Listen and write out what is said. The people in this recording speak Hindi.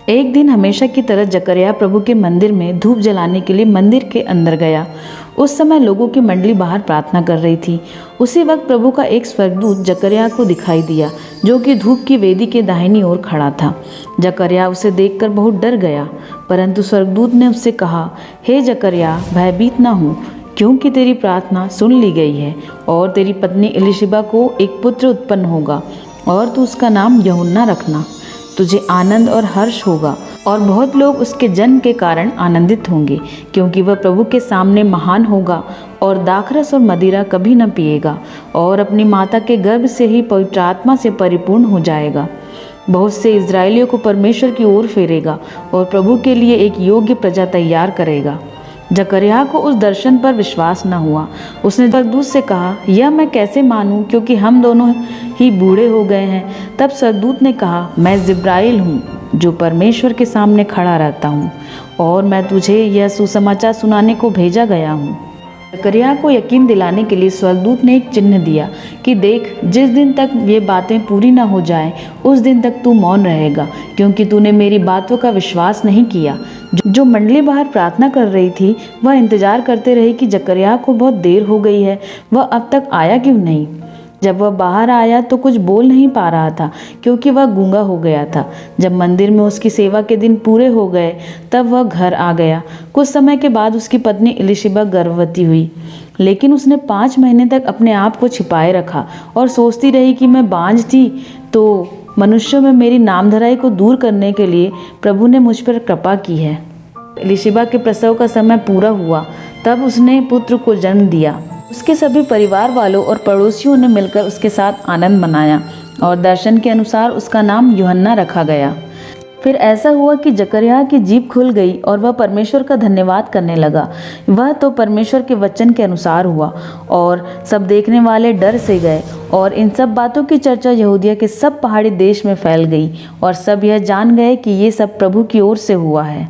एक दिन हमेशा की तरह जकरया प्रभु के मंदिर में धूप जलाने के लिए मंदिर के अंदर गया। उस समय लोगों की मंडली बाहर प्रार्थना कर रही थी। उसी वक्त प्रभु का एक स्वर्गदूत जकरया को दिखाई दिया, जो कि धूप की वेदी के दाहिनी ओर खड़ा था। जकरया उसे देखकर बहुत डर गया, परंतु स्वर्गदूत ने उससे कहा, हे जकरया, भयभीत न हो, क्योंकि तेरी प्रार्थना सुन ली गई है और तेरी पत्नी एलीशिबा को एक पुत्र उत्पन्न होगा और तू उसका नाम यूहन्ना रखना। तुझे आनंद और हर्ष होगा और बहुत लोग उसके जन्म के कारण आनंदित होंगे, क्योंकि वह प्रभु के सामने महान होगा और दाखरस और मदिरा कभी न पिएगा और अपनी माता के गर्भ से ही पवित्र आत्मा से परिपूर्ण हो जाएगा। बहुत से इजरायलियों को परमेश्वर की ओर फेरेगा और प्रभु के लिए एक योग्य प्रजा तैयार करेगा। जकरया को उस दर्शन पर विश्वास न हुआ। उसने स्वर्गदूत से कहा, यह मैं कैसे मानूं, क्योंकि हम दोनों ही बूढ़े हो गए हैं। तब स्वर्गदूत ने कहा, मैं जिब्राइल हूँ, जो परमेश्वर के सामने खड़ा रहता हूँ, और मैं तुझे यह सुसमाचार सुनाने को भेजा गया हूँ। जकरया को यकीन दिलाने के लिए स्वर्गदूत ने एक चिन्ह दिया कि देख, जिस दिन तक ये बातें पूरी न हो जाएं, उस दिन तक तू मौन रहेगा, क्योंकि तूने मेरी बातों का विश्वास नहीं किया। जो मंडली बाहर प्रार्थना कर रही थी, वह इंतजार करते रही कि जकरया को बहुत देर हो गई है, वह अब तक आया क्यों नहीं। जब वह बाहर आया तो कुछ बोल नहीं पा रहा था, क्योंकि वह गूंगा हो गया था। जब मंदिर में उसकी सेवा के दिन पूरे हो गए, तब वह घर आ गया। कुछ समय के बाद उसकी पत्नी एलीशिबा गर्भवती हुई, लेकिन उसने 5 महीने तक अपने आप को छिपाए रखा और सोचती रही कि मैं बांझ थी, तो मनुष्यों में मेरी नामधराई को दूर करने के लिए प्रभु ने मुझ पर कृपा की है। एलीशिबा के प्रसव का समय पूरा हुआ, तब उसने पुत्र को जन्म दिया। उसके सभी परिवार वालों और पड़ोसियों ने मिलकर उसके साथ आनंद मनाया और दर्शन के अनुसार उसका नाम यूहन्ना रखा गया। फिर ऐसा हुआ कि जकरया की जीभ खुल गई और वह परमेश्वर का धन्यवाद करने लगा। वह तो परमेश्वर के वचन के अनुसार हुआ और सब देखने वाले डर से गए। और इन सब बातों की चर्चा यहूदिया के सब पहाड़ी देश में फैल गई और सब यह जान गए कि ये सब प्रभु की ओर से हुआ है।